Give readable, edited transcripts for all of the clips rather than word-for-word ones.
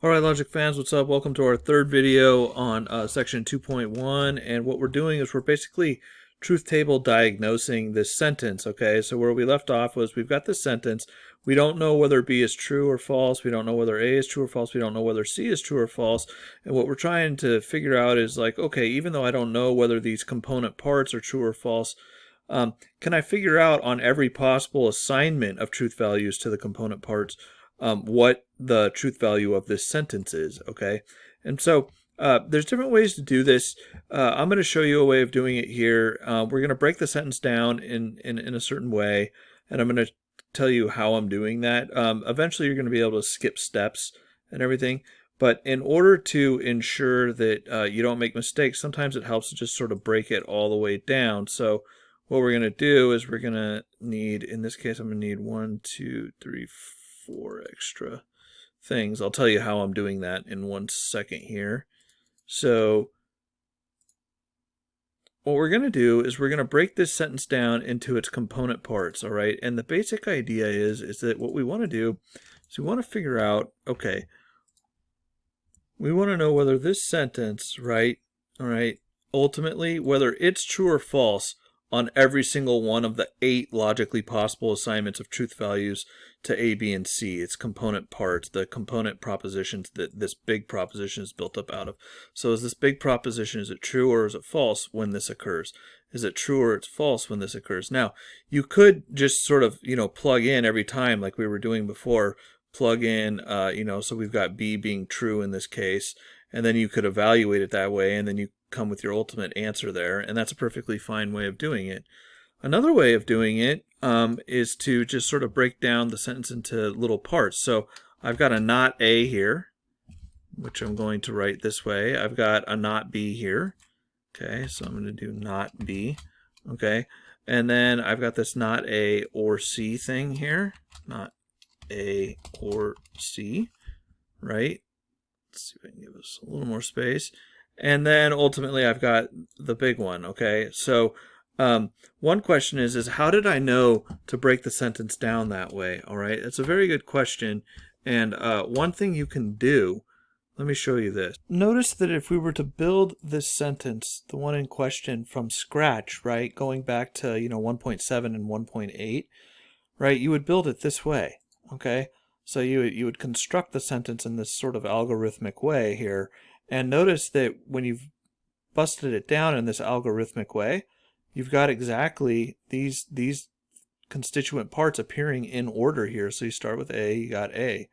Alright, Logic fans, what's up? Welcome to our third video on section 2.1, and what we're doing is we're basically truth table diagnosing this sentence, okay? So where we left off was we've got this sentence, we don't know whether B is true or false, we don't know whether A is true or false, we don't know whether C is true or false, and what we're trying to figure out is like, okay, even though I don't know whether these component parts are true or false, can I figure out on every possible assignment of truth values to the component parts what the truth value of this sentence is, okay? And so there's different ways to do this. I'm going to show you a way of doing it here. We're going to break the sentence down in a certain way, and I'm going to tell you how I'm doing that. Eventually you're going to be able to skip steps and everything, but in order to ensure that you don't make mistakes, sometimes it helps to just sort of break it all the way down. So what we're going to do is we're going to need, in this case, I'm going to need 1, 2, 3, 4 extra things. I'll tell you how I'm doing that in 1 second here. So what we're going to do is we're going to break this sentence down into its component parts, all right? And the basic idea is that what we want to do is we want to figure out, okay, we want to know whether this sentence, right, all right, ultimately, whether it's true or false on every single one of the 8 logically possible assignments of truth values to A, B, and C, its component parts, the component propositions that this big proposition is built up out of. So is this big proposition, is it true or is it false when this occurs? Is it true or it's false when this occurs? Now, you could just sort of, plug in every time like we were doing before, plug in, so we've got B being true in this case, and then you could evaluate it that way, and then you come with your ultimate answer there, and that's a perfectly fine way of doing it. Another way of doing it is to just sort of break down the sentence into little parts. So I've got a not A here, which I'm going to write this way. I've got a not B here. Okay, so I'm going to do not B. Okay, and then I've got this not A or C thing here. Not A or C, right? Let's see if I can give us a little more space. And then ultimately I've got the big one, okay? So one question is how did I know to break the sentence down that way, all right? It's a very good question. And one thing you can do, let me show you this. Notice that if we were to build this sentence, the one in question, from scratch, right, going back to 1.7 and 1.8, right, you would build it this way, okay? So you would construct the sentence in this sort of algorithmic way here, and notice that when you've busted it down in this algorithmic way, you've got exactly these constituent parts appearing in order here. So you start with A, you got A. You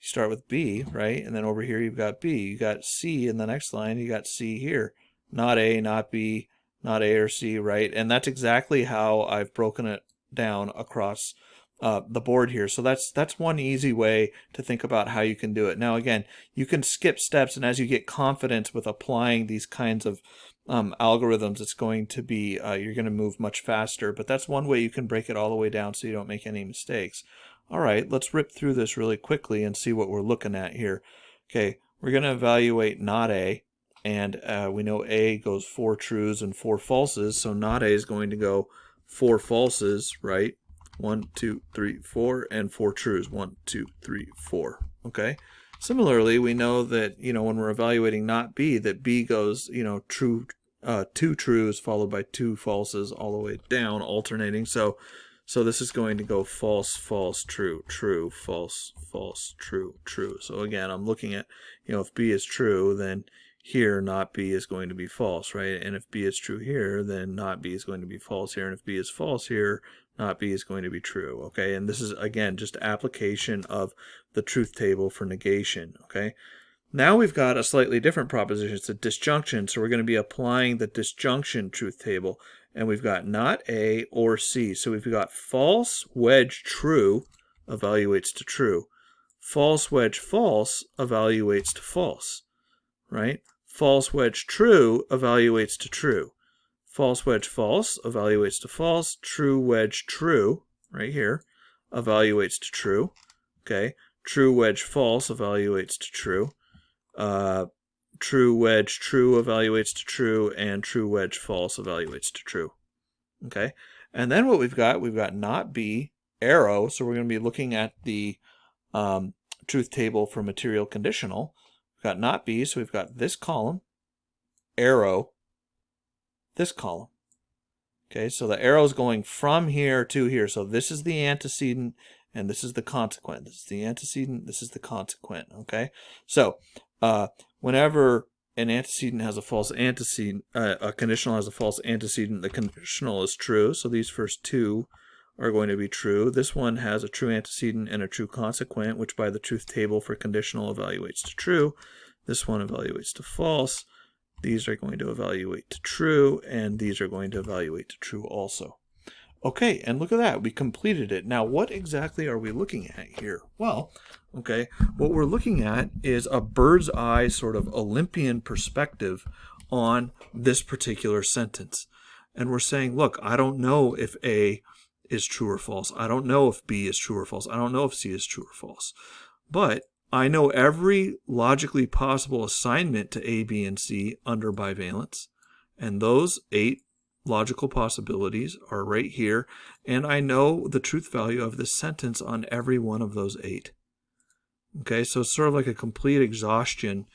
start with B, right? And then over here you've got B. You got C in the next line, you got C here. Not A, not B, not A or C, right? And that's exactly how I've broken it down across the board here. So that's one easy way to think about how you can do it. Now again, you can skip steps, and as you get confidence with applying these kinds of algorithms, it's going to be, you're going to move much faster, but that's one way you can break it all the way down so you don't make any mistakes. All right, let's rip through this really quickly and see what we're looking at here. Okay, we're going to evaluate not A, and we know A goes 4 trues and 4 falses, so not A is going to go 4 falses, right? 1, 2, 3, 4, and 4 trues. 1, 2, 3, 4. Okay. Similarly, we know that when we're evaluating not B, that B goes true, 2 trues followed by 2 falses all the way down, alternating. So this is going to go false, false, true, true, false, false, true, true. So again, I'm looking at if B is true, then here not B is going to be false, right? And if B is true here, then not B is going to be false here. And if B is false here, not B is going to be true, okay? And this is, again, just application of the truth table for negation, okay? Now we've got a slightly different proposition. It's a disjunction, so we're going to be applying the disjunction truth table. And we've got not A or C. So we've got false, wedge, true evaluates to true. False, wedge, false evaluates to false, right? False, wedge, true evaluates to true. False, wedge, false evaluates to false. True, wedge, true, right here, evaluates to true. Okay. True, wedge, false evaluates to true. True, wedge, true evaluates to true. And true, wedge, false evaluates to true. Okay. And then what we've got not B, arrow. So we're going to be looking at the truth table for material conditional. We've got not B, so we've got this column, arrow, this column. Okay, so the arrow is going from here to here. So this is the antecedent and this is the consequent. This is the antecedent, this is the consequent. Okay, so whenever an antecedent has a false antecedent, a conditional has a false antecedent, the conditional is true. So these first two are going to be true. This one has a true antecedent and a true consequent, which by the truth table for conditional evaluates to true. This one evaluates to false. These are going to evaluate to true, and these are going to evaluate to true also. Okay, and look at that. We completed it. Now, what exactly are we looking at here? Well, okay, what we're looking at is a bird's eye sort of Olympian perspective on this particular sentence. And we're saying, look, I don't know if A is true or false. I don't know if B is true or false. I don't know if C is true or false. But I know every logically possible assignment to A, B, and C under bivalence, and those 8 logical possibilities are right here, and I know the truth value of this sentence on every one of those 8. Okay, so it's sort of like a complete exhaustion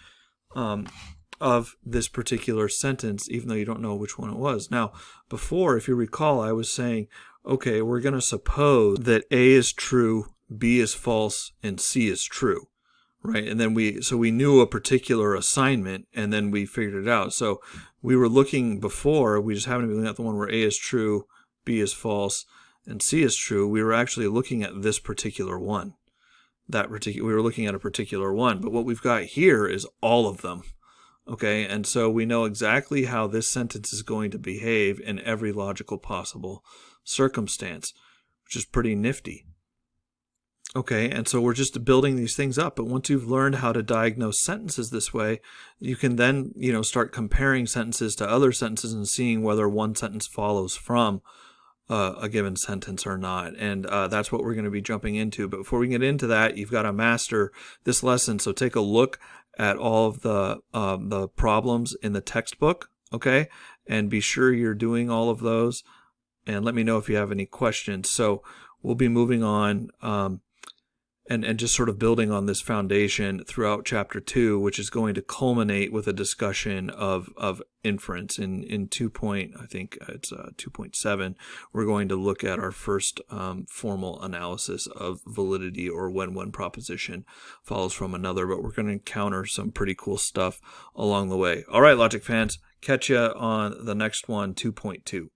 of this particular sentence, even though you don't know which one it was. Now, before, if you recall, I was saying, okay, we're going to suppose that A is true, B is false, and C is true. Right, and then we knew a particular assignment, and then we figured it out. So we were looking before, we just happened to be looking at the one where A is true, B is false, and C is true. We were actually looking at this particular one. We were looking at a particular one, but what we've got here is all of them. Okay, and so we know exactly how this sentence is going to behave in every logical possible circumstance, which is pretty nifty. Okay, and so we're just building these things up. But once you've learned how to diagnose sentences this way, you can then, start comparing sentences to other sentences and seeing whether one sentence follows from a given sentence or not. And that's what we're going to be jumping into. But before we get into that, you've got to master this lesson. So take a look at all of the problems in the textbook, okay? And be sure you're doing all of those. And let me know if you have any questions. So we'll be moving on and just sort of building on this foundation throughout Chapter 2, which is going to culminate with a discussion of inference. In 2.7, we're going to look at our first formal analysis of validity, or when one proposition follows from another, but we're going to encounter some pretty cool stuff along the way. All right, Logic fans, catch you on the next one, 2.2.